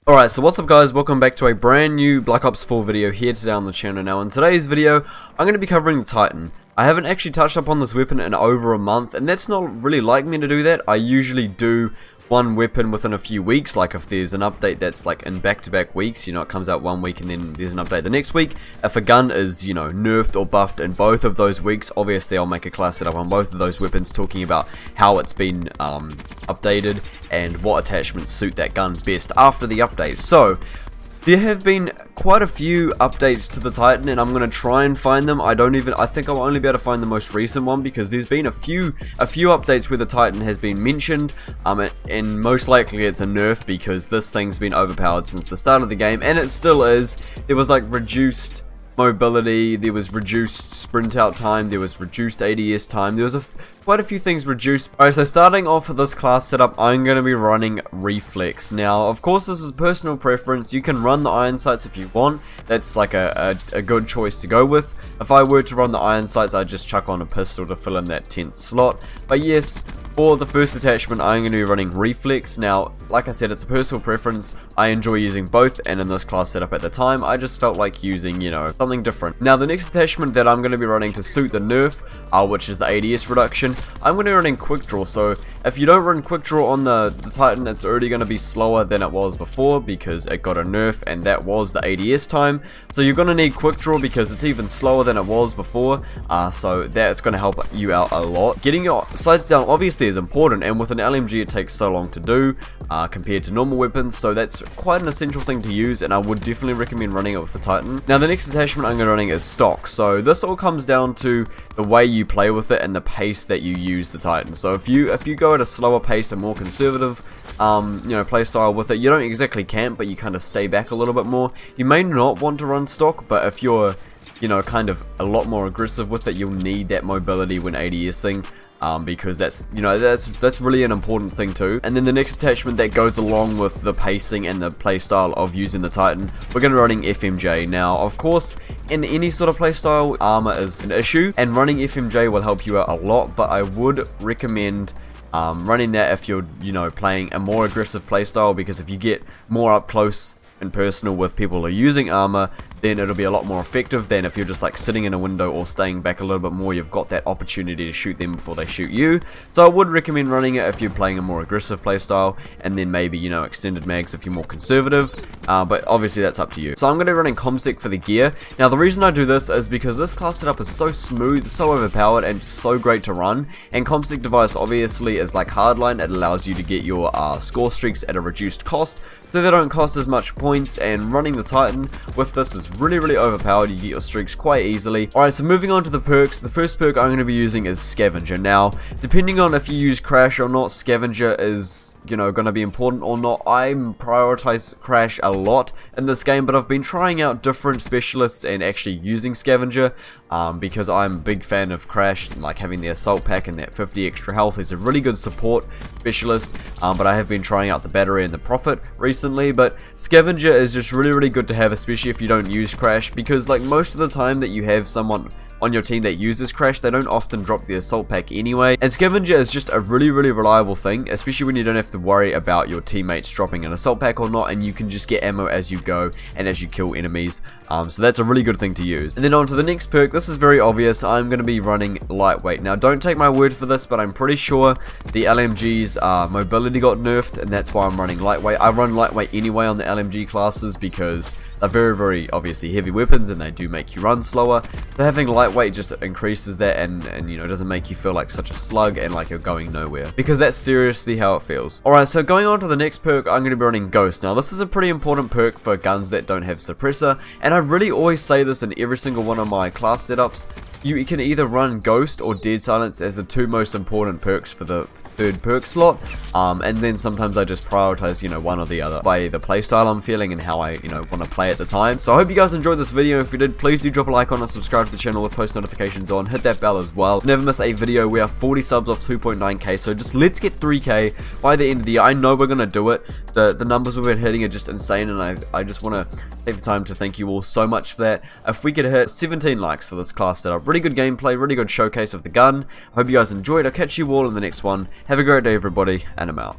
Alright, so what's up guys, welcome back to a brand new Black Ops 4 video here today on the channel. Now in today's video, I'm going to be covering the Titan. I haven't actually touched up on this weapon in over a month, and that's not really like me to do that. I usually do one weapon within a few weeks, like if there's an update that's like in back-to-back weeks, you know, it comes out one week and then there's an update the next week. If a gun is, you know, nerfed or buffed in both of those weeks, obviously I'll make a class setup on both of those weapons talking about how it's been updated and what attachments suit that gun best after the update. So there have been quite a few updates to the Titan, and I'm going to try and find them. I think I'll only be able to find the most recent one, because there's been a few updates where the Titan has been mentioned, and most likely it's a nerf, because this thing's been overpowered since the start of the game, and it still is. There was like reduced mobility, there was reduced sprint out time, there was reduced ADS time, there was quite a few things reduced. Alright, so starting off for this class setup, I'm going to be running Reflex. Now, of course, this is personal preference. You can run the iron sights if you want. That's like a good choice to go with. If I were to run the iron sights, I'd just chuck on a pistol to fill in that 10th slot. But yes, for the first attachment, I'm going to be running Reflex. Now, like I said, it's a personal preference. I enjoy using both, and in this class setup at the time, I just felt like using, you know, something different. Now, the next attachment that I'm going to be running to suit the nerf, which is the ADS reduction, I'm going to be running Quick Draw. So, if you don't run Quick Draw on the Titan, it's already going to be slower than it was before, because it got a nerf, and that was the ADS time. So, you're going to need Quick Draw, because it's even slower than it was before, so that's going to help you out a lot. Getting your sights down, obviously, is important, and with an LMG it takes so long to do compared to normal weapons, so that's quite an essential thing to use, and I would definitely recommend running it with the Titan. Now the next attachment I'm going to be running is Stock. So this all comes down to the way you play with it and the pace that you use the Titan. So if you go at a slower pace, a more conservative you know, play style with it, you don't exactly camp, but you kind of stay back a little bit more. You may not want to run Stock, but if you're, you know, kind of a lot more aggressive with it, you'll need that mobility when ADSing. Because that's, you know, that's really an important thing too. And then the next attachment that goes along with the pacing and the playstyle of using the Titan, we're going to be running FMJ. Now, of course, in any sort of playstyle, armor is an issue, and running FMJ will help you out a lot, but I would recommend running that if you're, you know, playing a more aggressive playstyle, because if you get more up close and personal with people who are using armor, then it'll be a lot more effective than if you're just like sitting in a window or staying back a little bit more. You've got that opportunity to shoot them before they shoot you. So I would recommend running it if you're playing a more aggressive playstyle, and then maybe, you know, extended mags if you're more conservative, but obviously that's up to you. So I'm going to be running ComSec for the gear. Now the reason I do this is because this class setup is so smooth, so overpowered, and so great to run, and ComSec device obviously is like hardline. It allows you to get your score streaks at a reduced cost, so they don't cost as much points, and running the Titan with this is really overpowered. You get your streaks quite easily. Alright, so moving on to the perks. The first perk I'm going to be using is Scavenger. Now, depending on if you use Crash or not, Scavenger is, you know, going to be important or not. I prioritize Crash a lot in this game, but I've been trying out different specialists and actually using Scavenger, because I'm a big fan of Crash, like having the assault pack and that 50 extra health is a really good support specialist, but I have been trying out the battery and the Prophet recently. But Scavenger is just really good to have, especially if you don't use Crash, because like most of the time that you have someone on your team that uses Crash, they don't often drop the assault pack anyway, and Scavenger is just a really reliable thing, especially when you don't have to worry about your teammates dropping an assault pack or not, and you can just get ammo as you go and as you kill enemies. So that's a really good thing to use. And then on to the next perk. This is very obvious. I'm going to be running Lightweight. Now don't take my word for this, but I'm pretty sure the LMG's mobility got nerfed, and that's why I'm running Lightweight. I run Lightweight anyway on the LMG classes because they're very obviously heavy weapons, and they do make you run slower. So having Lightweight just increases that, and you know, doesn't make you feel like such a slug and like you're going nowhere, because that's seriously how it feels. Alright, so going on to the next perk, I'm going to be running Ghost. Now this is a pretty important perk for guns that don't have suppressor, and I really always say this in every single one of my class setups. You can either run Ghost or Dead Silence as the two most important perks for the third perk slot, and then sometimes I just prioritize, you know, one or the other by the playstyle I'm feeling and how I, you know, want to play at the time. So I hope you guys enjoyed this video. If you did, please do drop a like on it, subscribe to the channel with post notifications on, hit that bell as well. Never miss a video. We are 40 subs off 2.9k, so just let's get 3k by the end of the year. I know we're gonna do it. The numbers we've been hitting are just insane, and I just want to take the time to thank you all so much for that. If we could hit 17 likes for this class setup, really good gameplay, really good showcase of the gun. I hope you guys enjoyed. I'll catch you all in the next one. Have a great day, everybody, and I'm out.